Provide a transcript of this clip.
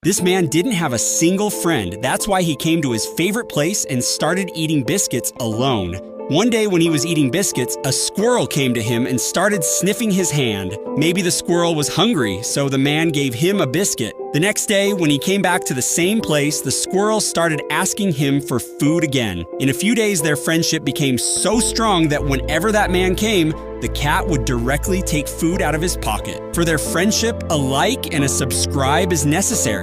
This man didn't have a single friend. That's why he came to his favorite place and started eating biscuits alone. One day when he was eating biscuits, a squirrel came to him and started sniffing his hand. Maybe the squirrel was hungry, so the man gave him a biscuit. The next day, when he came back to the same place, the squirrel started asking him for food again. In a few days, their friendship became so strong that whenever that man came, the cat would directly take food out of his pocket. For their friendship, a like and a subscribe is necessary.